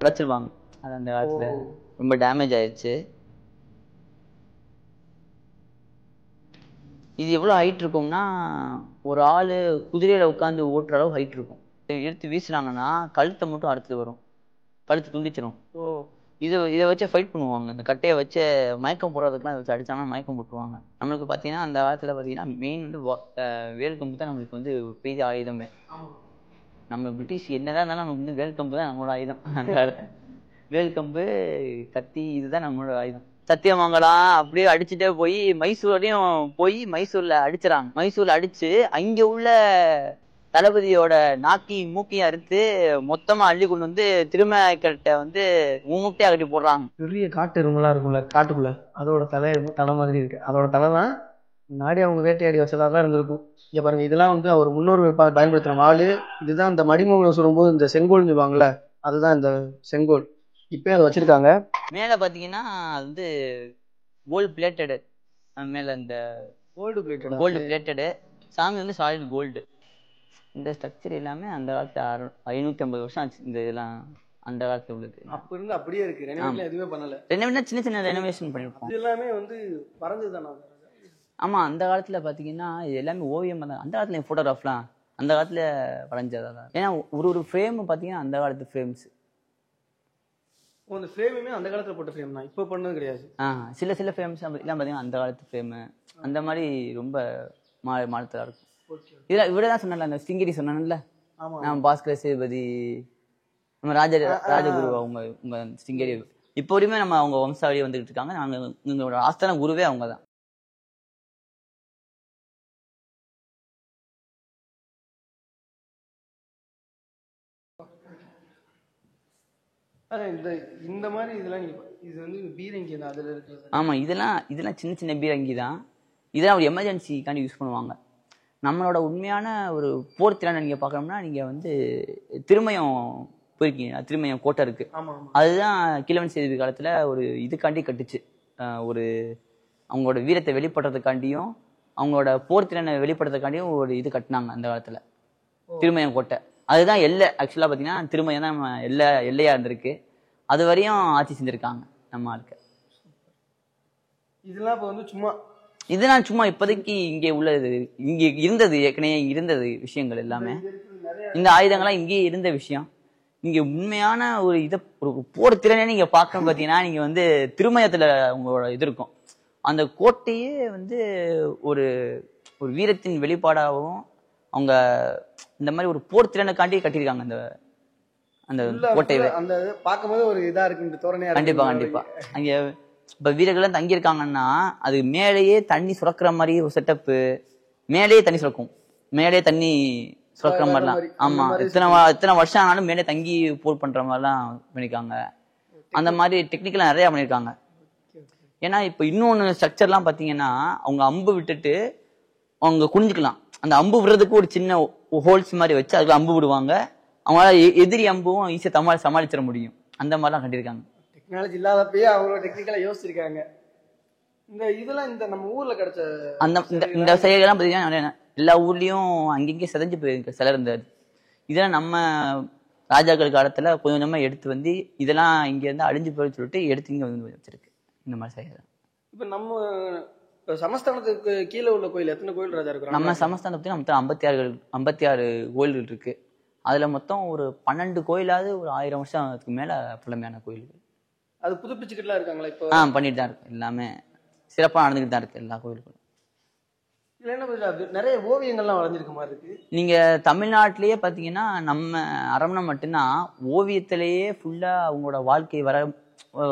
உடைச்சிருவாங்க. அது அந்த காலத்துல ரொம்ப டேமேஜ் ஆயிடுச்சு. இது எவ்வளவு ஹைட் இருக்கும்னா, ஒரு ஆளு குதிரையில உட்காந்து ஓட்டுற அளவு ஹைட் இருக்கும். எடுத்து வீசுனாங்கன்னா கழுத்தை மட்டும் அறுத்து வரும், கழுத்து துண்டிச்சிடும். இதை வச்சு ஃபைட் பண்ணுவாங்க. இந்த கட்டையை வச்சு மயக்கம் போடுறதுக்குலாம் வச்சு அடிச்சாங்கன்னா மயக்கம் போட்டுருவாங்க. நம்மளுக்கு பார்த்தீங்கன்னா அந்த காலத்துல பார்த்தீங்கன்னா மெயின் வந்து வேல் கம்பு தான் நம்மளுக்கு வந்து பெரிய ஆயுதமே. நம்ம பிரிட்டிஷ் என்னதான் இருந்தாலும் நமக்கு வந்து வேல் கம்பு தான் நம்மளோட ஆயுதம். அந்த வேல் கம்பு, கத்தி, இதுதான் நம்மளோட ஆயுதம். சத்தியமங்கலம் அப்படியே அடிச்சுட்டே போய் மைசூர்லயும் போய் மைசூர்ல அடிச்சுறாங்க. மைசூர்ல அடிச்சு அங்க உள்ள தளபதியோட நாக்கி மூக்கையும் அறுத்து மொத்தமா அள்ளி கொண்டு வந்து திருமலைக்கிட்ட வந்து மூட்டையா கட்டி போடுறாங்க. பெரிய காட்டு எருமெல்லாம் இருக்கும்ல காட்டுக்குள்ள, அதோட தலை மாதிரி இருக்கு. அதோட தலை தான் முன்னாடி அவங்க வேட்டையாடி வச்சதாக இருந்திருக்கும். இங்க பாருங்க, இதெல்லாம் வந்து அவர் முன்னோர்கள் பயன்படுத்துற வாள். இதுதான் இந்த மடிமூலம் சொல்லும்போது இந்த செங்கோல் சொல்லுவாங்கல்ல, அதுதான் இந்த செங்கோல். இப்பயே அதை வச்சிருக்காங்க. மேல பாத்தீங்கன்னா அது வந்து கோல்டு பிளேட்டடு. மேல இந்த கோல்டு பிளேட்டடு சாமி வந்து சாலிட் கோல்டு. இந்த ஸ்ட்ரக்சர் எல்லாமே அந்த காலத்து 550 வருஷம் ஆச்சு. இந்த இதெல்லாம் அந்த காலத்துல உள்ளது. அப்ப இருந்து அப்படியே இருக்கு. ரெனோவேஷன் எதுவுமே பண்ணல. ரெனோவேஷன் சின்ன சின்ன ரெனோவேஷன் பண்ணிருப்போம். இது எல்லாமே வந்து பறந்துதானா? ஆமா, அந்த காலத்துல பாத்தீங்கன்னா இது எல்லாமே ஓவியம் தான். அந்த காலத்துல போட்டோகிராஃப்லாம் அந்த காலத்துல வரைஞ்சதான். ஏன்னா ஒரு ஃப்ரேம் பாத்தீங்கன்னா அந்த காலத்து ஃப்ரேம்ஸ். அந்த ஃப்ரேமுமே அந்த காலத்துல போட்ட ஃப்ரேம் தான், இப்போ பண்ணது கிடையாது. சில ஃப்ரேம்ஸ் எல்லாம் பாத்தீங்கன்னா அந்த காலத்து ஃப்ரேம் அந்த மாதிரி ரொம்ப மாற்றலா இருக்கும். இதெல்லாம் இவ்வளவுதான் சொன்னல, அந்த சிங்கரி சொன்னல, நம்ம பாஸ்கர சேதுபதி, நம்ம ராஜகுரு, உங்க சிங்கரி இப்போ வரையுமே நம்ம அவங்க வம்சாவளி வந்துகிட்டு இருக்காங்க. நாங்க எங்களோட ஆஸ்தான குருவே அவங்க தான். இந்த மாதிரி இதெல்லாம் இது வந்து பீரங்கி தான் அதுல இருக்கு. ஆமா, இதெல்லாம் சின்ன சின்ன பீரங்கி தான். இதெல்லாம் ஒரு எமர்ஜென்சிக்காண்டி யூஸ் பண்ணுவாங்க. நம்மளோட உண்மையான ஒரு போர் திறனை நீங்க பாக்கணும்னா நீங்க வந்து திருமயம் போயிருக்கீங்க. திருமயம் கோட்டை இருக்கு. அதுதான் கிழவன் சேதுபதி காலத்துல ஒரு இதுக்காண்டி கட்டுச்சு. ஒரு அவங்களோட வீரத்தை வெளிப்படுறதுக்காண்டியும் அவங்களோட போர் திறனை வெளிப்படுறதுக்காண்டியும் ஒரு இது கட்டினாங்க அந்த காலத்துல, திருமயம் கோட்டை. அதுதான் எல்லை. ஆக்சுவலா பாத்தீங்கன்னா திருமயம் தான் நம்ம எல்லையா இருந்திருக்கு. அது வரையும் ஆட்சி செஞ்சிருக்காங்க நம்ம ஆளுக்கு. இதெல்லாம் இப்ப வந்து இதெல்லாம் சும்மா இப்போதைக்கு இங்கே உள்ளது, இங்கே இருந்தது, ஏற்கனவே இருந்தது விஷயங்கள் எல்லாமே. இந்த ஆயுதங்கள்லாம் இங்கே இருந்த விஷயம். இங்க உண்மையான ஒரு ஒரு போர் திறனே நீங்க பார்க்கணும். பாத்தீங்கன்னா நீங்க வந்து திருமயத்துல உங்களோட இது இருக்கும். அந்த கோட்டையே வந்து ஒரு ஒரு வீரத்தின் வெளிப்பாடாகவும் அவங்க இந்த மாதிரி ஒரு போர் திறனுக்காண்டி கட்டியிருக்காங்க அந்த அந்த கோட்டையை. அந்த பார்க்கும்போது ஒரு இதா இருக்கு, தோரணையா. கண்டிப்பா கண்டிப்பா. அங்க இப்ப வீரர்கள் தங்கி இருக்காங்கன்னா அது மேலேயே தண்ணி சுரக்கிற மாதிரி ஒரு செட்டப்பு. மேலேயே தண்ணி சுரக்கும், மேலே தண்ணி சுரக்கிற மாதிரிலாம். ஆமா, இத்தனை வருஷம் ஆனாலும் மேலே தங்கி போர் பண்ற மாதிரிலாம் பண்ணிருக்காங்க. அந்த மாதிரி டெக்னிக்கலா நிறைய பண்ணிருக்காங்க. ஏன்னா இப்ப இன்னொன்னு ஸ்ட்ரக்சர்லாம் பாத்தீங்கன்னா அவங்க அம்பு விட்டுட்டு அவங்க குனிஞ்சுக்கலாம். அந்த அம்பு விடுறதுக்கு ஒரு சின்ன ஹோல்ஸ் மாதிரி வச்சு அதுக்கு அம்பு விடுவாங்க. அவங்களால எதிரி அம்பும் ஈஸியா சமாளிச்சிட முடியும். அந்த மாதிரிலாம் கட்டிருக்காங்க. டெக்னாலஜி இல்லாதப்பயே அவ்வளவு டெக்னிக்கலா யோசிச்சிருக்காங்க. இதெல்லாம் இந்த நம்ம ஊர்ல கிடைச்ச இந்த செயல்கள்லாம் பாத்தீங்கன்னா எல்லா ஊர்லயும் அங்கங்கே செதஞ்சு போயிருக்கு சிலர். இதெல்லாம் நம்ம ராஜாக்கள் காலத்துல கொஞ்சம் கொஞ்சமா எடுத்து வந்து இதெல்லாம் இங்க இருந்து அழிஞ்சு போய் சொல்லிட்டு எடுத்து இங்க வந்து வச்சிருக்கு இந்த மாதிரி செயல். இப்ப நம்ம சமஸ்தானத்துக்கு கீழே உள்ள கோயில் எத்தனை கோயில் ராஜா இருக்கு? நம்ம சமஸ்தானத்தை மொத்தம் 56 கோயில்கள் இருக்கு. அதுல மொத்தம் ஒரு 12 கோயிலாவது ஒரு 1000 வருஷத்துக்கு மேல பழமையான கோயில்கள். அது புதுப்பிச்சுக்கிட்டுலாம் இருக்காங்களா இப்போ? பண்ணிட்டு தான் இருக்கு. எல்லாமே சிறப்பா நடந்துகிட்டு தான் இருக்கு எல்லா கோயில்களும். இதுல என்ன நிறைய ஓவியங்கள்லாம் வரைஞ்சிருக்க மாதிரி இருக்கு. நீங்க தமிழ்நாட்டிலேயே பாத்தீங்கன்னா நம்ம அரண்மனை மட்டும்தான் ஓவியத்திலேயே ஃபுல்லா அவங்களோட வாழ்க்கை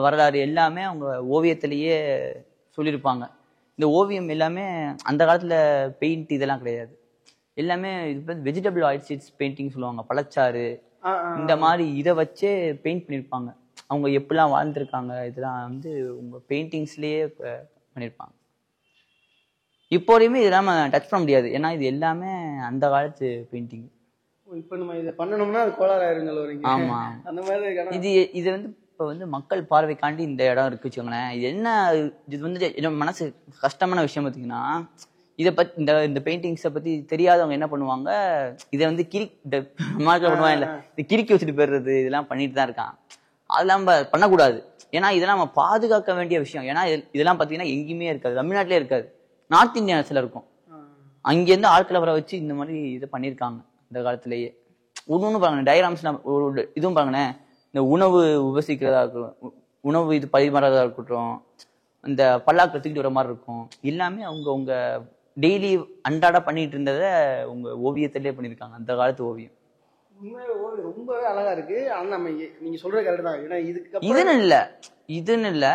வரலாறு எல்லாமே அவங்க ஓவியத்திலேயே சொல்லியிருப்பாங்க. இந்த ஓவியம் எல்லாமே அந்த காலத்துல பெயிண்ட் இதெல்லாம் கிடையாது. எல்லாமே வெஜிடபிள் ஆயில் சீட்ஸ் பெயிண்டிங் சொல்லுவாங்க. பழச்சாறு இந்த மாதிரி இதை வச்சே பெயிண்ட் பண்ணியிருப்பாங்க. அவங்க எப்படிலாம் வாழ்ந்துருக்காங்க இதெல்லாம் வந்து உங்க பெயிண்டிங்ஸ்லயே பண்ணியிருப்பாங்க. இப்போ வரையுமே இதெல்லாம் டச் பண்ண முடியாது. ஏன்னா இது எல்லாமே அந்த காலத்து பெயிண்டிங். இப்போ நம்ம இதை பண்ணணும்னா அது கோளாறு ஆயிருங்க. ஆமா, அந்த மாதிரி இது வந்து இப்போ வந்து மக்கள் பார்வைக்காண்டி இந்த இடம் இருக்கு வச்சுக்கோங்களேன். இது என்ன, இது வந்து மனசு கஷ்டமான விஷயம் பார்த்தீங்கன்னா, இதை பத்தி இந்த பெயிண்டிங்ஸை பத்தி தெரியாதவங்க என்ன பண்ணுவாங்க, இதை வந்து பண்ணுவாங்க இல்ல, இது கிறுக்கி வச்சுட்டு போயிடுறது, இதெல்லாம் பண்ணிட்டு தான் இருக்கான். அதெல்லாம் நம்ம பண்ணக்கூடாது. ஏன்னா இதெல்லாம் நம்ம பாதுகாக்க வேண்டிய விஷயம். ஏன்னா இதெல்லாம் பாத்தீங்கன்னா எங்கேயுமே இருக்காது, தமிழ்நாட்டிலே இருக்காது, நார்த் இந்தியாஸ்ல இருக்கும். அங்கேருந்து ஆட்களை வர வச்சு இந்த மாதிரி இதை பண்ணியிருக்காங்க இந்த காலத்திலேயே. ஒண்ணு பாருங்க, டயக்ராம்ஸ் இதுவும் பாருங்களேன், இந்த உணவு உபசிக்கிறதா இருக்கட்டும், உணவு இது பரிமாறதா இருக்கட்டும், இந்த பல்லாக்கு தூக்கிட்டு வர மாதிரி இருக்கும், எல்லாமே அவங்க டெய்லி அன்றாட பண்ணிட்டு இருந்ததை உங்க ஓவியத்திலே பண்ணியிருக்காங்க, அந்த காலத்து ஓவியம். உண்மையிலே ஓவியம் ரொம்பவே அழகா இருக்கு. ஆனா நம்ம நீங்க சொல்றது கரெக்ட் தான். ஏன்னா இதுன்னு இல்ல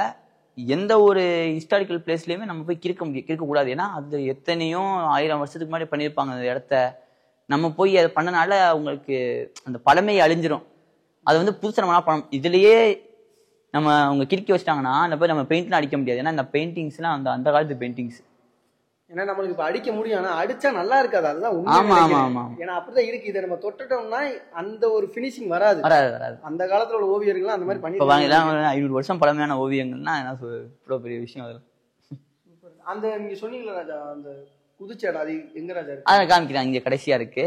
எந்த ஒரு ஹிஸ்டாரிக்கல் பிளேஸ்லயுமே நம்ம போய் கிறுக்க கூடாது. ஏன்னா அது எத்தனையோ 1000 வருஷத்துக்கு முன்னாடி பண்ணியிருப்பாங்க அந்த இடத்த. நம்ம போய் அதை பண்ணனால அவங்களுக்கு அந்த பழமையை அழிஞ்சிரும். அது வந்து புதுசா நம்ம பண்ணணும். இதுலயே நம்ம அவங்க கிறுக்கி வச்சிட்டாங்கன்னா அந்த போய் நம்ம பெயிண்ட்லாம் அடிக்க முடியாது. ஏன்னா இந்த பெயிண்டிங்ஸ்லாம் அந்த காலத்து பெயிண்டிங்ஸ். ஏன்னா நம்மளுக்கு இப்ப அடிக்க முடியும், ஆனா அடிச்சா நல்லா இருக்காது. அதுதான் ஆமா. ஏன்னா அப்படிதான் இருக்கு. இதை நம்ம தொட்டுட்டோம்னா அந்த ஒரு பினிஷிங் வராது. அந்த காலத்துல உள்ள ஓவியர்கள் அந்த மாதிரி பண்ணி 500 வருஷம் பழமையான ஓவியங்கள்னா இவ்வளவு பெரிய விஷயம். அதுல அந்த நீங்க சொன்னீங்களா ராஜா, அந்த குதிச்சாடா, அது எங்க ராஜா இருக்கு? அதை காமிக்கிறேன், இங்க கடைசியா இருக்கு.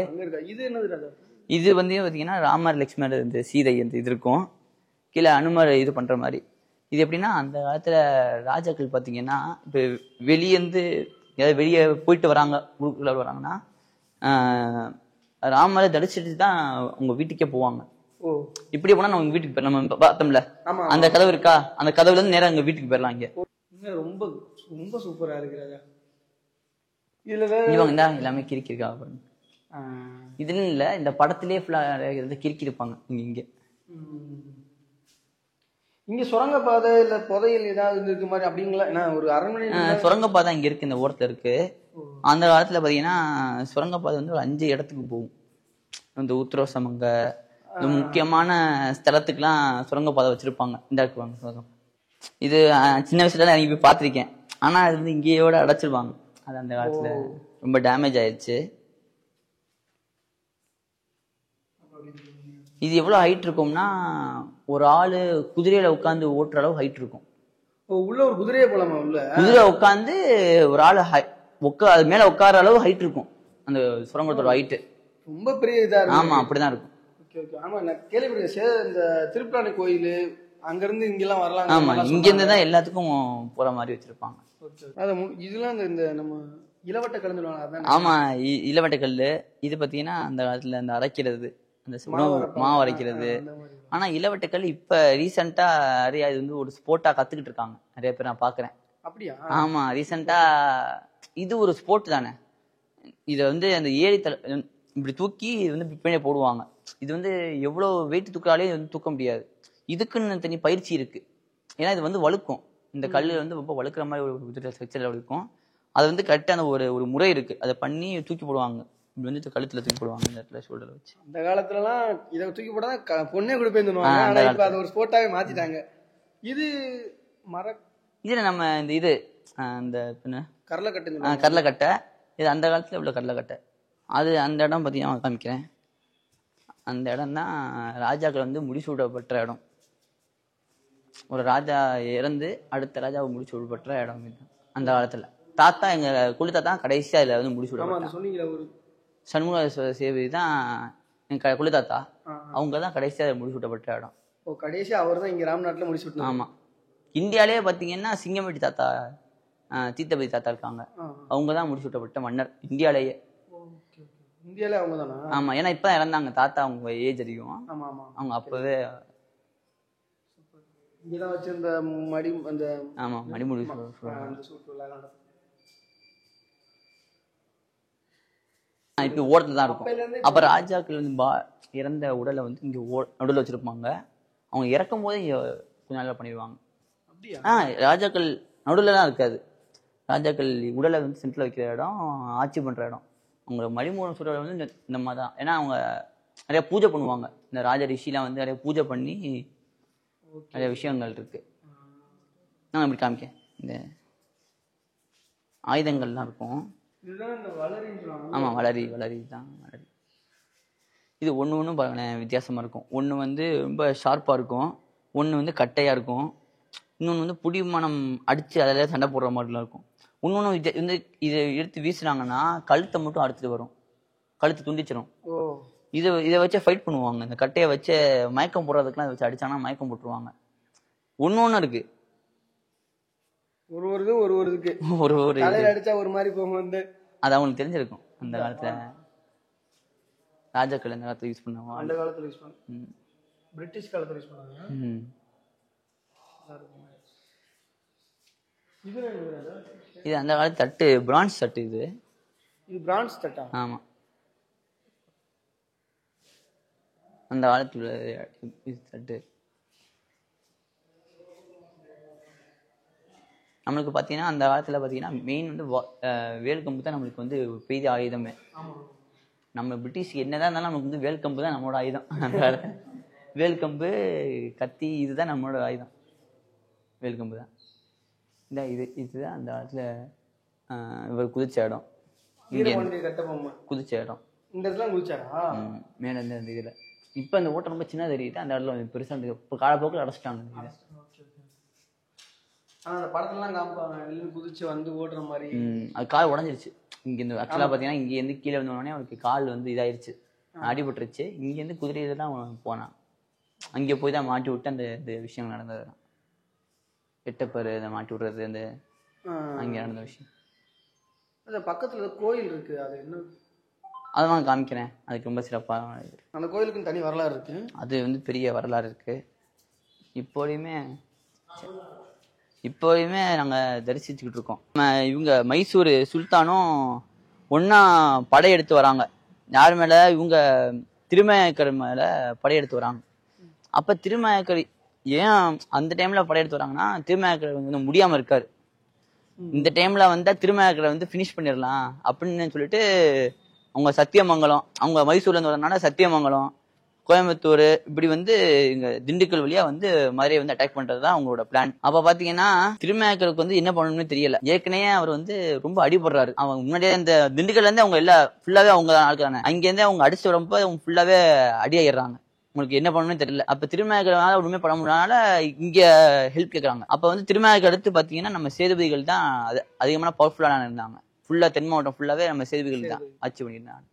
இது என்னது ராஜா? இது வந்து பாத்தீங்கன்னா ராமர் லட்சுமணர் இந்த சீதை இந்த இது இருக்கும், கீழே அனுமர் இது பண்ற மாதிரி. இது எப்படின்னா அந்த காலத்துல ராஜாக்கள் பாத்தீங்கன்னா இப்ப வெளியேந்து வெளியே போயிட்டு வராங்க, ஊருக்குள்ள வராங்கன்னா ராமரை தரிசிச்சுட்டு தான் உங்க வீட்டுக்கே போவாங்க. இப்படி போனா நம்ம வீட்டுக்கு நம்ம பார்த்தோம்ல அந்த கதவு இருக்கா, அந்த கதவுல இருந்து நேரம் எங்க வீட்டுக்கு போயிடலாம். இங்க ரொம்ப ரொம்ப சூப்பரா இருக்கு. இதுல எல்லாமே கிறுக்கி இருக்கா பாருங்க. இதுன்னு இல்ல, இந்த படத்திலேயே ஃபுல்லா கிறுக்கி இருப்பாங்க. இங்க இங்க சுரங்கப்பாதை இல்ல புதையல் ஏதாவது இருக்கு மாதிரி அப்படிங்களா? ஒரு அரண்மனை சுரங்கப்பாதை இங்க இருக்கு, இந்த ஓரத்துல இருக்கு. அந்த காலத்துல பாத்தீங்கன்னா சுரங்கப்பாதை வந்து ஒரு 5 இடத்துக்கு போகும். இந்த உத்தரசமங்க இந்த முக்கியமான ஸ்தலத்துக்குலாம் சுரங்கப்பாதை வச்சிருப்பாங்க. இந்த இருக்குவாங்க. இது சின்ன வயசுல நான் போய் பார்த்திருக்கேன். ஆனா அது வந்து இங்கேயோட அடைச்சிருவாங்க. அது அந்த காலத்துல ரொம்ப டேமேஜ் ஆயிடுச்சு. இது எவ்வளவு ஹைட் இருக்கும்னா ஒரு ஆளு குதிரையில உட்காந்து ஓட்டுற அளவு ஹைட் இருக்கும். உள்ள ஒரு குதிரையை போலாமா? உள்ள குதிரை உட்காந்து ஒரு ஆளு அது மேல உட்கார அளவு ஹைட் இருக்கும். அந்த சுரங்கத்தோட ஹைட் ரொம்ப பெரிய இதா இருக்கும். ஆமா, அப்படிதான் இருக்கும். ஆமா, நான் கேள்விப்பட்டிருக்கேன். இந்த திருப்புராணி கோயில் அங்க இருந்து இங்கெல்லாம் வரலாம். ஆமா, இங்க இருந்து தான் எல்லாத்துக்கும் போற மாதிரி வச்சிருப்பாங்க. இதெல்லாம் இந்த நம்ம இளவட்ட கல். ஆமா, இளவட்ட கல்லு. இது பாத்தீங்கன்னா அந்த காலத்துல அந்த அரைக்கிறது, அந்த மாவு அரைக்கிறது. ஆனா இளவட்ட கல் இப்ப ரீசெண்டா நிறைய இது வந்து ஒரு ஸ்போர்ட்டா கத்துக்கிட்டு இருக்காங்க நிறைய பேர், நான் பாக்குறேன். அப்படியா? ஆமா, ரீசெண்டா இது ஒரு ஸ்போர்ட் தானே. இதை வந்து அந்த ஏரி இப்படி தூக்கி இது வந்து பின்னே போடுவாங்க. இது வந்து எவ்வளவு வெயிட் தூக்காலே வந்து தூக்க முடியாது. இதுக்குன்னு தனி பயிற்சி இருக்கு. ஏன்னா இது வந்து வழுக்கும். இந்த கல்லு வந்து ரொம்ப வழுக்கிற மாதிரி ஒரு ஸ்ட்ரக்சர்ல வழுக்கும். அது வந்து கரெக்டான ஒரு முறை இருக்கு. அதை பண்ணி தூக்கி போடுவாங்க. இப்படி வந்து கழுத்துல தூக்கி போடுவாங்க, இந்த இடத்துல ஷோல்டர்ல வச்சு. அந்த காலத்துல எல்லாம் இதை தூக்கி போட்டா பொண்ணே கொடுப்பேன்னு. ஆனா இப்ப அது ஒரு ஸ்போர்ட்டாவே மாத்திட்டாங்க. இது இதுல நம்ம இந்த இது அந்த கடலைக்கட்டை. இது அந்த காலத்துல உள்ள கடலைக்கட்டை. அது அந்த இடம் பார்த்தீங்கன்னா காமிக்கிறேன். அந்த இடம் தான் ராஜாக்கள் வந்து முடிசூடப்பட்ட இடம். ஒரு ராஜா இறந்து அடுத்த ராஜாவை முடிசூடப்பட்ட இடம் அந்த காலத்துல. தாத்தா எங்க குழு தாத்தா கடைசியா இதுல வந்து முடிசூட சண்முக சேவை தான் எங்க குழு தாத்தா. அவங்க தான் கடைசியா முடிசூட்டப்பட்ட இடம். கடைசியா அவர் தான் இங்க ராம்நாட்ல முடிசூட்டு. ஆமா, இந்தியாலேயே பாத்தீங்கன்னா சிங்கம்பட்டி தாத்தா, தீத்தபதி தாத்தா இருக்காங்க. அவங்கதான் முடிசூட்டப்பட்ட மன்னர் இந்தியாலேயே. அவங்க தானா? ஆமா, ஏன்னா இப்பதான் இறந்தாங்க தாத்தா. அவங்க ஏஜ் அதிகம். அவங்க அப்பவே இங்கதான் வச்சிருந்த மடி அந்த ஆமா மடிமுடி. இப்ப ஓரத்துல தான் இருக்கும். அப்ப ராஜாக்கள் வந்து இறந்த உடலை வந்து இங்க நடுவில் வச்சிருப்பாங்க. அவங்க இறக்கும் போதே கொஞ்ச நாள் பண்ணிடுவாங்க. ராஜாக்கள் நடுவில் தான் இருக்காது. ராஜாக்கள் உடலை வந்து சென்ட்ரல் வைக்கிற இடம், ஆட்சி பண்ற இடம். அவங்க மடிமூலம் சொல்ற வந்து இந்த மாதிரி தான். ஏன்னா அவங்க நிறைய பூஜை பண்ணுவாங்க. இந்த ராஜ ரிஷிலாம் வந்து நிறைய பூஜை பண்ணி நிறைய விஷயங்கள் இருக்கு. நான் இப்படி காமிக்கேன். இந்த ஆயுதங்கள்லாம் இருக்கும். ஆமா, வளரி தான் வளரி. இது ஒண்ணு பாருங்களேன் வித்தியாசமா இருக்கும். ஒண்ணு வந்து ரொம்ப ஷார்ப்பா இருக்கும், ஒண்ணு வந்து கட்டையா இருக்கும், இன்னொன்னு வந்து புடிமானம் அடிச்சு அதில சண்டை போடுற மாதிரிலாம் இருக்கும். இன்னொன்னு வந்து இதை எடுத்து வீசுனாங்கன்னா கழுத்தை மட்டும் அறுத்துட்டு வரும், கழுத்து துண்டிச்சிடும். இதை வச்சு ஃபைட் பண்ணுவாங்க. இந்த கட்டையை வச்சு மயக்கம் போடுறதுக்குலாம் இதை வச்சு அடிச்சாங்கன்னா மயக்கம் போட்டுருவாங்க. ஒண்ணு இருக்கு, ஒரு இதுக்கு ஒரு அடிச்சா ஒரு மாதிரி போகும். அது அவங்களுக்கு தெரிஞ்சிருக்கும். அந்த காலத்துல ராஜாக்கள் அந்த காலத்துல யூஸ் பண்ணுவாங்க. அந்த காலத்துல யூஸ் பண்ணுவாங்க, பிரிட்டிஷ் காலத்துல யூஸ் பண்ணுவாங்க. இது அந்த காலத்து தட்டு, பிரான்ஸ் தட்டு. இது பிரான்ஸ் தட்டா? ஆமா, அந்த காலத்துல இது தட்டு. நம்மளுக்கு பாத்தீங்கன்னா அந்த காலத்துல பாத்தீங்கன்னா மெயின் வந்து வேல்கம்பு தான் நம்மளுக்கு வந்து பெரிய ஆயுதமே. நம்ம பிரிட்டிஷ்க்கு என்னதான் இருந்தாலும் நமக்கு வந்து வேல்கம்பு தான் நம்மளோட ஆயுதம். அந்த காலத்துல வேல்கம்பு, கத்தி, இதுதான் நம்மளோட ஆயுதம். வேல்கம்பு தான். இதுதான் அந்த காலத்துல இவர் குதிச்ச இடம். குதிச்ச இடம் இந்த இடத்துல குதிச்சாரா? மேல இருந்து இதுல. இப்ப அந்த ஓட்டம் ரொம்ப சின்ன தெரியுது, அந்த இடத்துல பெருசா இப்ப காலப்போக்கில் அடைச்சிட்டாங்க. அந்த படத்துலலாம் காமிப்பாங்க குதிச்சு வந்து ஓடுற மாதிரி. அது கால் உடஞ்சிருச்சு. இங்க இருந்து ஆக்சுவலா பாத்தீங்கன்னா இங்க இருந்து கீழே வந்தோடனே அவனுக்கு கால் வந்து இதாயிருச்சு, அடிபட்டுருச்சு. இங்க இருந்து குதிரையில தான் அவன் போனான். அங்கே போய் தான் மாட்டி விட்டு அந்த விஷயம் நடந்தது. எட்டப்பரு இதை மாட்டி விடுறது அந்த அங்கே நடந்த விஷயம். பக்கத்துல கோயில் இருக்கு, அது என்ன? அதெல்லாம் காமிக்கிறேன். அதுக்கு ரொம்ப சிறப்பா அந்த கோயிலுக்கு தனி வரலாறு இருக்கு. அது வந்து பெரிய வரலாறு இருக்கு. இப்போயுமே நாங்க தரிசிச்சுக்கிட்டு இருக்கோம். இவங்க மைசூர் சுல்தானும் ஒன்னா படையெடுத்து வராங்க. யார் மேல? இவங்க திருமயக்கர் மேல படையெடுத்து வராங்க. அப்ப திருமயக்கர் ஏன் அந்த டைம்ல படையெடுத்து வராங்கன்னா, திருமயக்கர் வந்து முடியாம இருக்காரு. இந்த டைம்ல வந்தா திருமயக்கரை வந்து பினிஷ் பண்ணிடலாம் அப்படின்னு சொல்லிட்டு அவங்க சத்தியமங்கலம், அவங்க மைசூர்ல இருந்து வரதுனால சத்தியமங்கலம், கோயம்புத்தூர், இப்படி வந்து இங்க திண்டுக்கல் வழியா வந்து மதுரையை வந்து அட்டாக் பண்றதுதான் அவங்களோட பிளான். அப்ப பாத்தீங்கன்னா திருமயக்கருக்கு வந்து என்ன பண்ணணும்னு தெரியல. ஏற்கனவே அவர் வந்து ரொம்ப அடிபடுறாரு. அவங்க முன்னாடியே இந்த திண்டுக்கல்ல இருந்து அவங்க எல்லாம் ஃபுல்லாவே அவங்க ஆளுக்கான அங்க இருந்தே அவங்க அடிச்சு வரப்போ அவங்க ஃபுல்லாவே அடியாயிடுறாங்க. உங்களுக்கு என்ன பண்ணணும்னு தெரியல. அப்ப திருமயக்கரால ஒண்ணுமே பண்ண முடியாதனால இங்க ஹெல்ப் கேட்கறாங்க. அப்ப வந்து திருமயக்கர் அடுத்து பாத்தீங்கன்னா நம்ம சேதுபதிகள் தான் அதிகமான பவர்ஃபுல்லான இருந்தாங்க. ஃபுல்லா தென் மாவட்டம் ஃபுல்லாவே நம்ம சேதுபதிகள் தான் ஆட்சி பண்ணியிருந்தாங்க.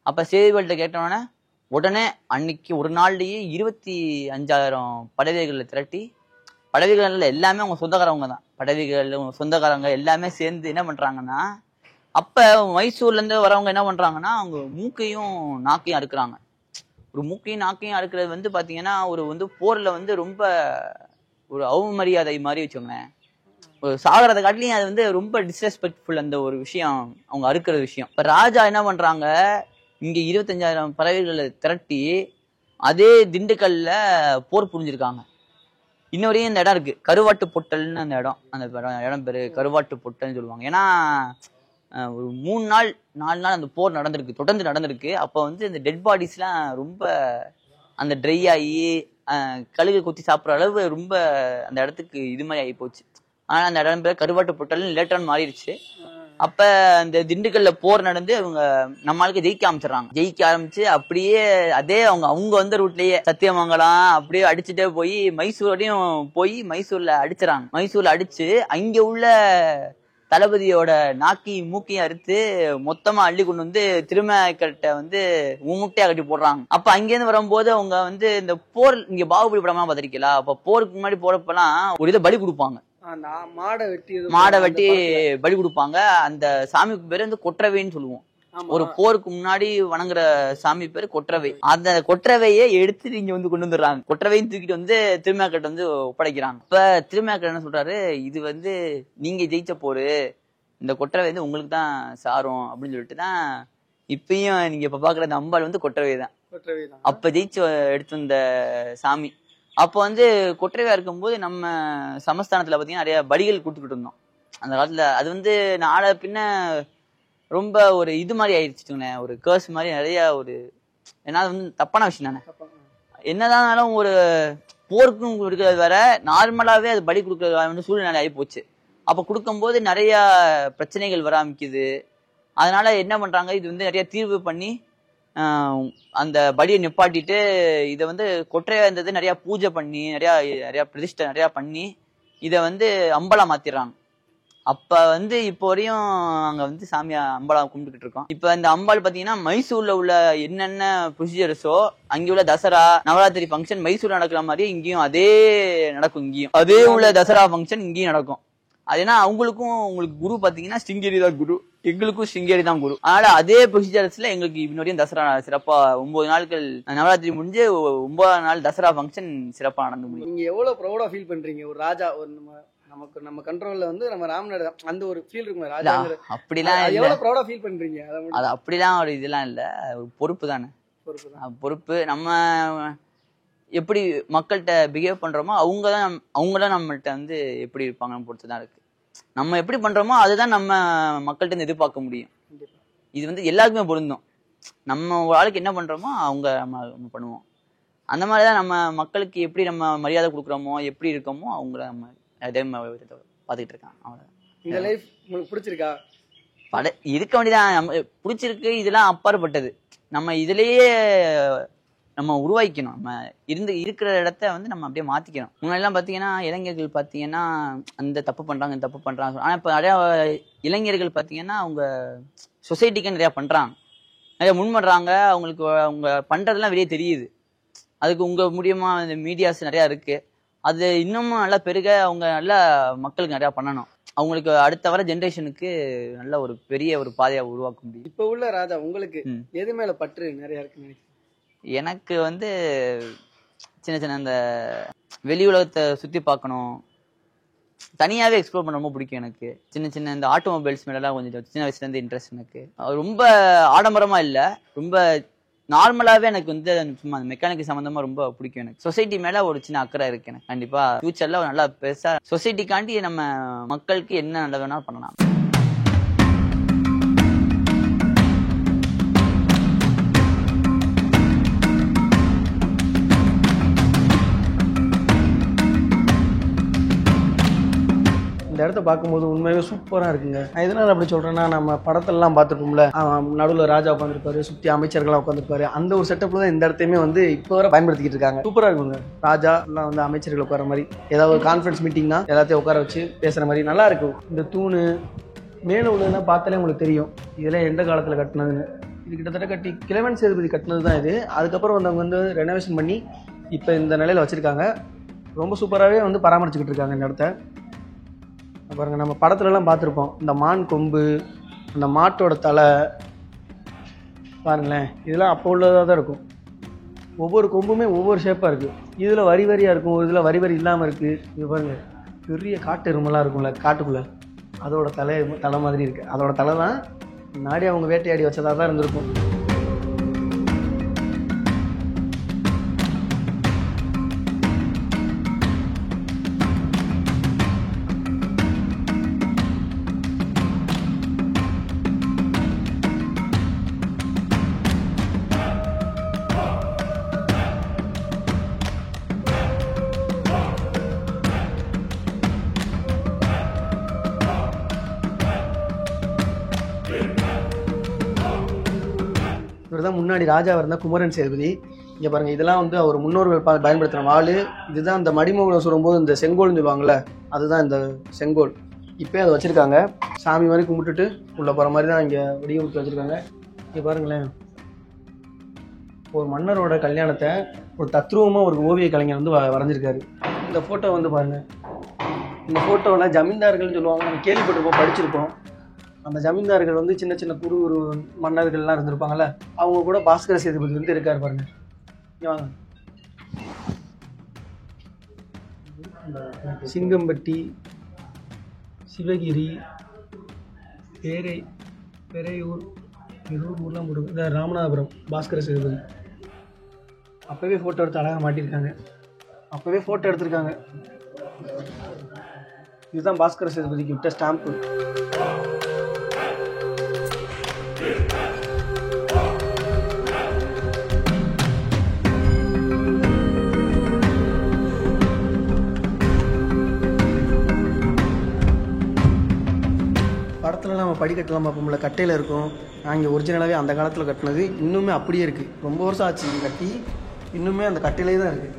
அப்ப சேதுபதிகள்கிட்ட கேட்டோன்னே உடனே அன்னைக்கு ஒரு நாள்லயே 25,000 படவைகளை திரட்டி, படவைகள் எல்லாமே அவங்க சொந்தக்காரவங்க தான், படவைகள் சொந்தக்காரங்க எல்லாமே சேர்ந்து என்ன பண்றாங்கன்னா, அப்ப மைசூர்ல இருந்து வரவங்க என்ன பண்றாங்கன்னா அவங்க மூக்கையும் நாக்கையும் அறுக்குறாங்க. ஒரு மூக்கையும் நாக்கையும் அறுக்கிறது வந்து பாத்தீங்கன்னா ஒரு வந்து போர்ல வந்து ரொம்ப ஒரு அவமரியாதை மாதிரி வச்சோங்களேன். ஒரு சாகரத்தை காட்டிலையும் அது வந்து ரொம்ப டிஸ்ரெஸ்பெக்ட்ஃபுல் அந்த ஒரு விஷயம், அவங்க அறுக்கிற விஷயம். இப்ப ராஜா என்ன பண்றாங்க, இங்க 25,000 பறவைகளை திரட்டி அதே திண்டுக்கல்ல போர் புரிஞ்சிருக்காங்க. இன்னொரையும் இந்த இடம் இருக்கு, கருவாட்டு பொட்டல்னு அந்த இடம். அந்த இடம் பேரு கருவாட்டு பொட்டல்னு சொல்லுவாங்க. ஏன்னா ஒரு 3 நாள் 4 நாள் அந்த போர் நடந்திருக்கு, தொடர்ந்து நடந்திருக்கு. அப்ப வந்து இந்த டெட் பாடிஸ் எல்லாம் ரொம்ப அந்த ட்ரை ஆகி கழுகு கொத்தி சாப்பிட்ற அளவு ரொம்ப அந்த இடத்துக்கு இது மாதிரி ஆகி போச்சு. ஆனா அந்த இடம் பேர் கருவாட்டு பொட்டல் லேட்டரான் மாறிடுச்சு. அப்ப அந்த திண்டுக்கல்ல போர் நடந்து அவங்க நம்மளுக்கு ஜெயிக்க ஆரம்பிச்சு அப்படியே அதே அவங்க வந்த ரூட்லயே சத்தியமங்கலம் அப்படியே அடிச்சுட்டே போய் மைசூரையும் போய் மைசூர்ல அடிச்சுறாங்க. மைசூர்ல அடிச்சு அங்க உள்ள தளபதியோட நாக்கையும் மூக்கையும் அறுத்து மொத்தமா அள்ளி கொண்டு வந்து திருமயக்கர்கிட்ட வந்து முட்டையா கட்டி போடுறாங்க. அப்ப அங்கேருந்து வரும்போது அவங்க வந்து இந்த போர், இங்க பாகுபலி படமா பாத்திருக்கீங்களா? அப்ப போருக்கு முன்னாடி போறப்பெல்லாம் ஒரு இதை பலி கொடுப்பாங்க, மாடை வெட்டி பலி கொடுப்பாங்க. அந்த சாமிக்கு பேரு வந்து கொற்றவைன்னு சொல்லுவோம். ஒரு போருக்கு முன்னாடி வணங்குற சாமி பேரு கொற்றவை. அந்த கொற்றவையை எடுத்து இங்க வந்து கொண்டு வந்துடுறாங்க. கொற்றவையும் தூக்கிட்டு வந்து திருமயக்கர்ட்ட வந்து ஒப்படைக்கிறாங்க. இப்ப திருமயக்கர் என்ன சொல்றாரு, இது வந்து நீங்க ஜெயிச்ச போரு, இந்த கொற்றவை வந்து உங்களுக்கு தான் சாரும் அப்படின்னு சொல்லிட்டு தான் இப்பயும் நீங்க இப்ப பாக்குற அந்த அம்பாள் வந்து கொற்றவை தான். அப்ப ஜெயிச்சு எடுத்து வந்த சாமி. அப்ப வந்து கொற்றவையா இருக்கும்போது நம்ம சமஸ்தானத்துல பாத்தீங்கன்னா நிறைய பலிகள் கொடுத்துக்கிட்டு இருந்தோம் அந்த காலத்துல. அது வந்து நாள பின்ன ரொம்ப ஒரு இது மாதிரி ஆயிடுச்சுங்க, ஒரு கேர்ஸ் மாதிரி நிறைய ஒரு, ஏன்னா அது வந்து தப்பான விஷயம் தானே. என்னதான் ஒரு போருக்கும் இருக்கிறது வேற, நார்மலாவே அது பலி கொடுக்கறது சூழ்நிலை ஆகி போச்சு. அப்ப கொடுக்கும்போது நிறைய பிரச்சனைகள் வர ஆரம்பிக்குது. அதனால என்ன பண்றாங்க, இது வந்து நிறைய தீர்வு பண்ணி அந்த பலியை நிப்பாட்டிட்டு இதை வந்து கொற்றையா இருந்தது நிறைய பூஜை பண்ணி நிறைய பிரதிஷ்டை நிறைய பண்ணி இதை வந்து அம்பலா மாத்திடுறாங்க. அப்ப இப்போ வரையும் அங்க சாமியா அம்பாளா கும்பிட்டுக்கிட்டு இருக்கோம். இப்ப இந்த அம்பாள் பாத்தீங்கன்னா மைசூர்ல உள்ள என்னென்ன ப்ரொசீஜர்ஸோ அங்கே உள்ள தசரா நவராத்திரி ஃபங்க்ஷன் மைசூர்ல நடக்கிற மாதிரி இங்கேயும் அதே நடக்கும். இங்கேயும் அதே உள்ள தசரா ஃபங்க்ஷன் இங்கேயும் நடக்கும். அது ஏன்னா உங்களுக்கு குரு பாத்தீங்கன்னா ஸ்ருங்கேரி தான் குரு, எங்களுக்கும் ஸ்ருங்கேரி தான் குரு. அதனால அதே ப்ரொசீஜர்ஸ்ல எங்களுக்கு இன்னொரு தசரா சிறப்பா 9 நாட்கள் நவராத்திரி முடிஞ்சு 9ஆம் நாள் தசரா ஃபங்க்ஷன் சிறப்பா நடந்து முடியும். நீங்க எவ்வளவு ப்ரௌடா ஃபீல் பண்றீங்க? ஒரு ராஜா, ஒரு நம்ம கண்ட்ரோல்ல நம்ம ராமநாடு அந்த ஒரு ஃபீல் இருக்கும் ராஜா. அப்படிலாம் எவ்வளவு ப்ரௌடா ஃபீல் பண்றீங்க? அது அப்படிலாம் ஒரு இதெல்லாம் இல்ல, ஒரு பொறுப்பு தானே. பொறுப்பு. நம்ம எப்படி மக்கள்கிட்ட பிஹேவ் பண்றோமோ அவங்கதான் நம்மள்ட்ட எப்படி இருப்பாங்கன்னு பொறுத்துதான் இருக்கு. நம்ம எப்படி பண்றோமோ அதுதான் நம்ம மக்கள்கிட்ட எதிர்பார்க்க முடியும். இது எல்லாருக்குமே பொருந்தும். நம்ம ஒரு ஆளுக்கு என்ன பண்றோமோ அவங்க நம்ம பண்ணுவோம். அந்த மாதிரிதான் நம்ம மக்களுக்கு எப்படி நம்ம மரியாதை கொடுக்குறோமோ எப்படி இருக்கோமோ அவங்கள நம்ம அதே மாதிரி பாத்துக்கிட்டு இருக்காங்க. அவ்வளவுதான். இந்த லைஃப் உங்களுக்கு பிடிச்சிருக்கா? இருக்க வேண்டியதான். நம்ம பிடிச்சிருக்கு. இதெல்லாம் அப்பாற்பட்டது. நம்ம இதுலயே நம்ம உருவாக்கணும். நம்ம இருக்கிற இடத்த நம்ம அப்படியே மாத்திக்கணும். முன்னாடிலாம் பாத்தீங்கன்னா இளைஞர்கள் பாத்தீங்கன்னா அந்த தப்பு பண்றாங்க. ஆனா இப்ப நிறைய இளைஞர்கள் பாத்தீங்கன்னா அவங்க சொசைட்டிக்கு நிறைய பண்றாங்க, நிறைய முன்வர்றாங்க. அவங்க பண்றதெல்லாம் வெளியே தெரியுது. அதுக்கு உங்க மூலியமா இந்த மீடியாஸ் நிறைய இருக்கு. அது இன்னமும் நல்லா பெருக அவங்க நல்லா மக்களுக்கு நிறைய பண்ணணும். அவங்களுக்கு அடுத்த வர ஜெனரேஷனுக்கு நல்ல ஒரு பெரிய ஒரு பாதையை உருவாக்க முடியும். இப்ப உள்ள ராஜா உங்களுக்கு எது மேல பற்று நிறைய இருக்குன்னு நினைக்கிறேன்? எனக்கு சின்ன அந்த வெளி உலகத்தை சுத்தி பார்க்கணும், தனியாவே எக்ஸ்ப்ளோர் பண்ண ரொம்ப பிடிக்கும் எனக்கு. சின்ன இந்த ஆட்டோமொபைல்ஸ் மேலாம் கொஞ்சம் சின்ன வயசுல இருந்து இன்ட்ரெஸ்ட் எனக்கு. ரொம்ப ஆடம்பரமா இல்ல, ரொம்ப நார்மலாவே எனக்கு சும்மா மெக்கானிக் சம்பந்தமா ரொம்ப பிடிக்கும். எனக்கு சொசைட்டி மேல ஒரு சின்ன அக்கறை இருக்கு. எனக்கு கண்டிப்பா ஃபியூச்சர்ல நல்லா பெருசா சொசைட்டிக்காண்டி நம்ம மக்களுக்கு என்ன நல்ல வேணாலும் பண்ணலாம். இந்த இடத்த பார்க்கும்போது உண்மையாகவே சூப்பராக இருக்குங்க. நான் எதனால் அப்படி சொல்கிறேன்னா, நம்ம படத்தெல்லாம் பார்த்துருப்போம்ல, நடுவில் ராஜா உட்காந்துருப்பாரு, சுற்றி அமைச்சர்கள்லாம் உட்காந்துருப்பாரு. அந்த ஒரு செட்டப்பில் தான் இந்த இடத்தையுமே இப்போ வரை பயன்படுத்திக்கிட்டு இருக்காங்க. சூப்பராக இருக்குங்க. ராஜா எல்லாம் அமைச்சர்கள் உட்கார மாதிரி, ஏதாவது ஒரு கான்ஃபரன்ஸ் மீட்டிங்னா எல்லாத்தையும் உட்கார வச்சு பேசுகிற மாதிரி நல்லா இருக்கும். இந்த தூணு மேலே உள்ளதெல்லாம் பார்த்தாலே உங்களுக்கு தெரியும் இதெல்லாம் எந்த காலத்தில் கட்டினதுன்னு. இது கிட்டத்தட்ட கிழவன் சேதுபதி கட்டினது தான் இது. அதுக்கப்புறம் அவங்க ரெனோவேஷன் பண்ணி இப்போ இந்த நிலையில் வச்சுருக்காங்க. ரொம்ப சூப்பராகவே பராமரிச்சுக்கிட்டு இருக்காங்க இந்த இடத்த. பாருங்க, நம்ம படத்துலலாம் பார்த்துருப்போம் இந்த மான் கொம்பு, அந்த மாட்டோட தலை பாருங்களேன். இதெல்லாம் அப்போ உள்ளதாக தான் இருக்கும். ஒவ்வொரு கொம்புமே ஒவ்வொரு ஷேப்பாக இருக்குது. இதில் வரி வரியாக இருக்கும், ஒரு இதில் வரி வரி இல்லாமல் இருக்குது. இது பாருங்க, பெரிய காட்டு எருமெல்லாம் இருக்கும்ல காட்டுக்குள்ளே, அதோட தலை மாதிரி இருக்குது. அதோட தலை தான் முன்னாடி அவங்க வேட்டையாடி வச்சதாக தான் இருந்திருக்கும். தான் முன்னாடி ராஜாவாக இருந்தால் குமரன் சேதுபதி. இங்கே பாருங்கள், இதெல்லாம் அவர் முன்னோர்கள் பயன்படுத்தின வாள். இதுதான் இந்த மடிமோகனம் சொல்லும்போது இந்த செங்கோல்னு சொல்லுவாங்கள்ல, அதுதான் இந்த செங்கோல். இப்போ அதை வச்சுருக்காங்க. சாமி மாதிரி கும்பிட்டுட்டு உள்ளே போகிற மாதிரி தான் இங்கே வடிவமைத்து வச்சுருக்காங்க. இங்கே பாருங்களேன், ஒரு மன்னரோட கல்யாணத்தை ஒரு தத்ரூபமாக ஒரு ஓவிய கலைஞர் வரைஞ்சிருக்காரு. இந்த ஃபோட்டோ பாருங்கள். இந்த ஃபோட்டோவில் ஜமீன்தார்கள்னு சொல்லுவாங்க, நம்ம கேள்விப்பட்டிருப்போம், படிச்சிருப்போம். அந்த ஜமீன்தார்கள் சின்ன சின்ன குறு மன்னர்கள்லாம் இருந்திருப்பாங்கல்ல, அவங்க கூட பாஸ்கர சேதுபதி இருக்காரு பாருங்க. வாங்க, சிங்கம்பட்டி, சிவகிரி, பெரையூர், ஊர்லாம் போட்டு இந்த ராமநாதபுரம் பாஸ்கர சேதுபதி அப்போவே ஃபோட்டோ எடுத்து அழகாக மாட்டியிருக்காங்க. அப்போவே ஃபோட்டோ எடுத்திருக்காங்க. இதுதான் பாஸ்கர சேதுபதிக்கு விட்ட ஸ்டாம்ப்பு. படத்தில் நம்ம படிக்கட்டெல்லாம் பார்ப்போம்ல, கட்டையில் இருக்கும். அங்கே ஒரிஜினலாகவே அந்த காலத்தில் கட்டினது இன்னுமே அப்படியே இருக்குது. ரொம்ப வருஷம் ஆச்சு கட்டி, இன்னுமே அந்த கட்டையிலே தான் இருக்குது.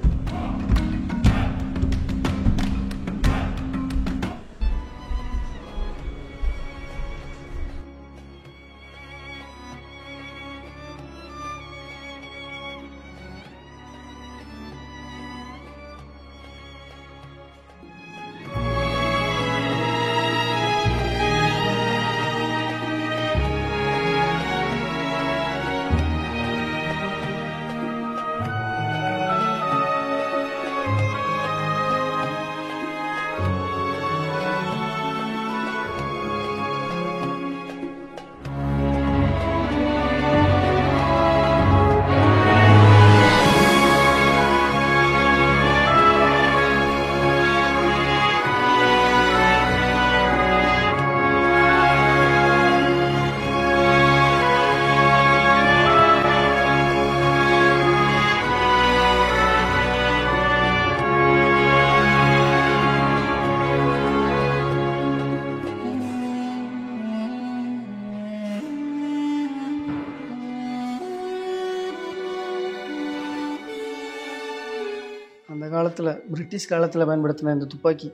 அந்த காலத்தில் பிரிட்டிஷ் காலத்தில் பயன்படுத்தின இந்த துப்பாக்கி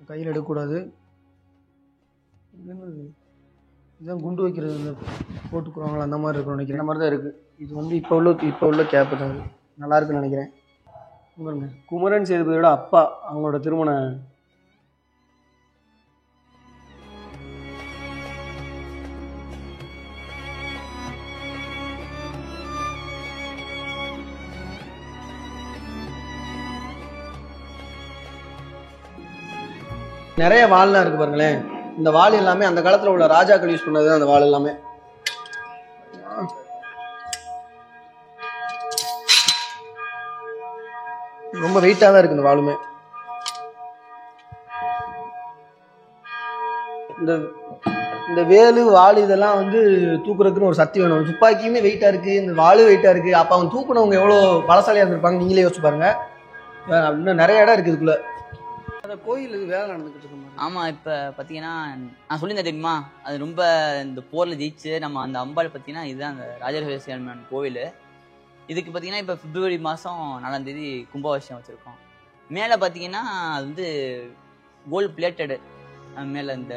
கையில் எடுக்கக்கூடாது. இதுதான் குண்டு வைக்கிறது, இந்த போட்டுக்குவாங்களா அந்த மாதிரி இருக்கும் நினைக்கிறேன். அந்த மாதிரி தான் இருக்குது. இது வந்து இப்போ உள்ள கேப்பு தான். அது நல்லா இருக்குன்னு நினைக்கிறேன். பாருங்க, குமரன் சேதுபதியோட அப்பா அவங்களோட திருமண நிறைய வாள்லாம் இருக்கு பாருங்களேன். இந்த வாள் எல்லாமே அந்த காலத்துல உள்ள ராஜாக்கள் யூஸ் பண்ணது. அந்த வாள் எல்லாமே ரொம்ப வெயிட்டா தான் இருக்கு. இந்த வாளுமே இந்த வேலு வாள் இதெல்லாம் வந்து தூக்குறதுக்குன்னு ஒரு சக்தி வேணும். துப்பாக்கியுமே வெயிட்டா இருக்கு, இந்த வாளு வெயிட்டா இருக்கு. அப்ப அவன் தூக்குனவங்க எவ்வளவு பலசாலியா இருந்திருப்பாங்க நீங்களே யோசிச்சு பாருங்க. இன்னும் நிறைய இடம் இருக்கு இதுக்குள்ள. கோயில் வேலை நடந்துகிட்டு இருக்கு. ஆமா, இப்ப பாத்தீங்கன்னா நான் சொல்லியிருந்தேன் தெரியுமா, அது ரொம்ப இந்த போர்ல ஜெயிச்சு நம்ம அந்த அம்பாள் பாத்தீங்கன்னா இதுதான் அந்த ராஜராஜேஸ்வரன் கோவில். இதுக்கு பாத்தீங்கன்னா இப்ப பிப்ரவரி மாசம் 4ஆம் தேதி கும்பாபிஷேகம் வச்சிருக்கோம். மேல பாத்தீங்கன்னா அது வந்து கோல்டு பிளேட்டடு. மேல இந்த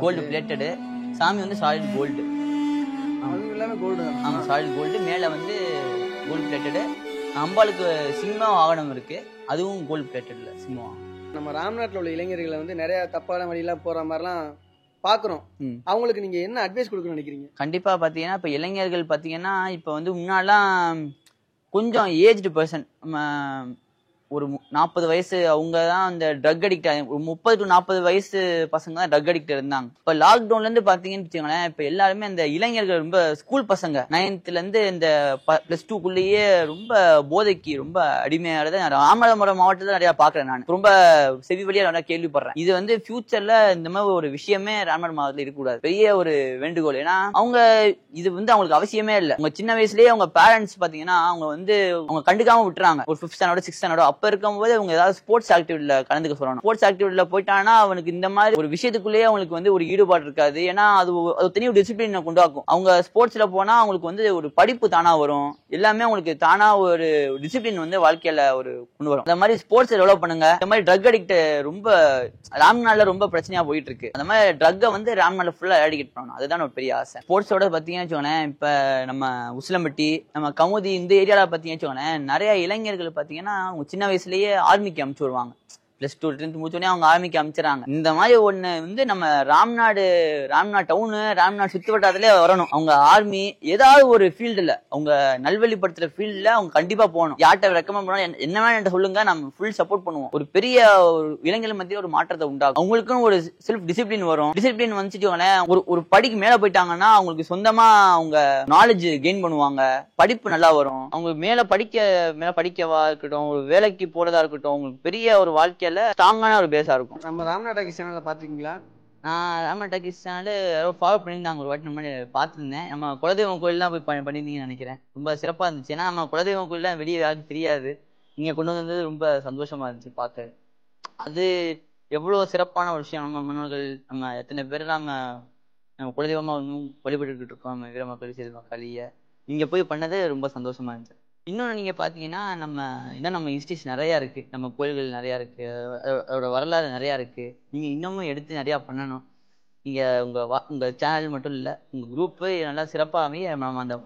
கோல்டு பிளேட்டடு சாமி வந்து சாலிட் கோல்டு. ஆமா, சாலிட் கோல்டு. மேல வந்து கோல்டு பிளேட்டடு. அம்பாளுக்கு சிம்ம வாகனம் இருக்கு, அதுவும் கோல்டு பிளேட்டட்ல சிம்மம். நம்ம ராம்நாட்டில் உள்ள இளைஞர்களை வந்து நிறைய தப்பான வழியெல்லாம் போற மாதிரிலாம் பாக்குறோம். அவங்களுக்கு நீங்க என்ன அட்வைஸ் கொடுக்கணும்னு நினைக்கிறீங்க? கண்டிப்பா பாத்தீங்கன்னா இப்ப இளைஞர்கள் பாத்தீங்கன்னா இப்ப வந்து முன்னாலாம் கொஞ்சம் ஏஜ்டு பர்சன், ஒரு 40 வயசு அவங்க தான் அந்த ட்ரக் அடிக்ட். 30 to 40 வயசு பசங்க தான் ட்ரக் அடிக்ட் இருந்தாங்க. இப்ப லாக்டவுன்ல இருந்து பாத்தீங்கன்னு வச்சுக்கோங்களேன், இப்ப எல்லாருமே அந்த இளைஞர்கள் ரொம்ப ஸ்கூல் பசங்க 9th இருந்து இந்த +2க்குள்ளேயே ரொம்ப போதைக்கு ரொம்ப அடிமையானதை ராமநாதபுரம் மாவட்டத்துல நிறைய பாக்குறேன். நான் ரொம்ப செவி வழியா நிறைய கேள்விப்படுறேன். இது வந்து ஃபியூச்சர்ல இந்த மாதிரி ஒரு விஷயமே ராமநாதபுரம் மாவட்டத்துல இருக்கக்கூடாது. பெரிய ஒரு வேண்டுகோள். ஏன்னா அவங்க இது வந்து அவங்களுக்கு அவசியமே இல்லை. அவங்க சின்ன வயசுலயே அவங்க பேரண்ட்ஸ் பாத்தீங்கன்னா அவங்க வந்து அவங்க கண்டுக்காம விட்டுறாங்க. ஒரு 5th standard 6th standard அப்ப இருக்கும்போது அவங்க ஏதாவது ஸ்போர்ட்ஸ் ஆக்டிவிட்டில கலந்துக்க சொல்லணும். ஸ்போர்ட்ஸ் ஆக்டிவிட்டில போயிட்டானா அவனுக்கு இந்த மாதிரி ஒரு விஷயத்துக்குள்ளேயே அவங்களுக்கு வந்து ஒரு ஈடுபாடு இருக்காது. ஏன்னா அது தனி டிசிப்ளினை கொண்டாக்கும். அவங்க ஸ்போர்ட்ஸ்ல போனா அவங்களுக்கு வந்து ஒரு படிப்பு தானா வரும். எல்லாமே அவங்களுக்கு தானா ஒரு டிசிப்ளின் வந்து வாழ்க்கையில ஒரு கொண்டு வரும். அந்த மாதிரி ஸ்போர்ட்ஸ் டெவலப் பண்ணுங்க. இந்த மாதிரி ட்ரக் அடிக்ட் ரொம்ப ராம்நாட்ல ரொம்ப பிரச்சனையா போயிட்டு இருக்கு. அந்த மாதிரி ட்ரக்கை வந்து ராம்நாட்ல ஃபுல்லா எராடிகேட் பண்ணணும். அதுதான் ஒரு பெரிய ஆசை. ஸ்போர்ட்ஸோட பாத்தீங்கன்னு வச்சுக்கோங்களேன், இப்ப நம்ம உசிலம்பட்டி, நம்ம கமுதி இந்த ஏரியால பாத்தீங்கன்னு வச்சுக்கோங்களேன், நிறைய இளைஞர்கள் பாத்தீங்கன்னா அவங்க சின்ன வயசுலயே ஆர்மிக்கு அனுப்பிச்சு வருவாங்க. +2 10th முடிச்சோடனே அவங்க ஆர்மிக்கு அமைச்சிடறாங்க. இந்த மாதிரி ஒண்ணு வந்து நம்ம ராம்நாடு டவுனு ராம்நாடு சுத்து வட்டாரத்திலே வரணும். அவங்க ஆர்மி ஏதாவது ஒரு ஃபீல்டுல அவங்க நல்வழிப்படுத்துற ஃபீல்ட்ல அவங்க கண்டிப்பா போகணும். யார்கிட்ட ரெக்கமெண்ட் பண்ணணும் என்ன வேணும் சொல்லுங்க, நம்ம ஃபுல் சப்போர்ட் பண்ணுவோம். ஒரு பெரிய இளைஞர்கள் மத்தியில ஒரு மாற்றத்தை உண்டாகும். அவங்களுக்கும் ஒரு செல்ஃப் டிசிப்ளின் வரும். டிசிப்ளின் வந்துச்சுட்டோங்களேன், ஒரு படிக்கு மேல போயிட்டாங்கன்னா அவங்களுக்கு சொந்தமா அவங்க நாலேஜ் கெயின் பண்ணுவாங்க. படிப்பு நல்லா வரும். அவங்க மேல படிக்கவா இருக்கட்டும், ஒரு வேலைக்கு போறதா இருக்கட்டும், அவங்களுக்கு பெரிய ஒரு வாழ்க்கை ஸ்ட்ராங்கான ஒரு பேஸா இருக்கும். நம்ம ராம்நாட் சேனலை பாத்துருக்கீங்களா? நான் ராம்நாட் சேனல் யாரோ ஃபாலோ பண்ணியிருந்தாங்க. ஒரு வாட்டி நம்ம பார்த்துருந்தேன். நம்ம குலதெய்வம் கோயில் தான் போய் பண்ணியிருந்தீங்கன்னு நினைக்கிறேன். ரொம்ப சிறப்பா இருந்துச்சு. ஏன்னா நம்ம குலதெய்வம் கோயில் தான் வெளியே யாருக்கும் தெரியாது. நீங்க கொண்டு வந்தது ரொம்ப சந்தோஷமா இருந்துச்சு பார்க்க. அது எவ்வளவு சிறப்பான ஒரு விஷயம். நம்ம முன்னோர்கள் நம்ம எத்தனை பேர் நம்ம குலதெய்வமா வழிபட்டுக்கிட்டு இருக்கோம். நம்ம வீர மக்கள் சேது மக்களிய நீங்க போய் பண்ணது ரொம்ப சந்தோஷமா இருந்துச்சு. இன்னொன்று நீங்கள் பார்த்தீங்கன்னா நம்ம ஹிஸ்ட்ரிஸ் நிறையா இருக்குது. நம்ம கோயில்கள் நிறையா இருக்குது. அதோட வரலாறு நிறையா இருக்குது. நீங்கள் இன்னமும் எடுத்து நிறையா பண்ணணும். நீங்கள் உங்கள் சேனல் மட்டும் இல்லை, உங்கள் குரூப்பு நல்லா சிறப்பாகவே நம்ம அந்த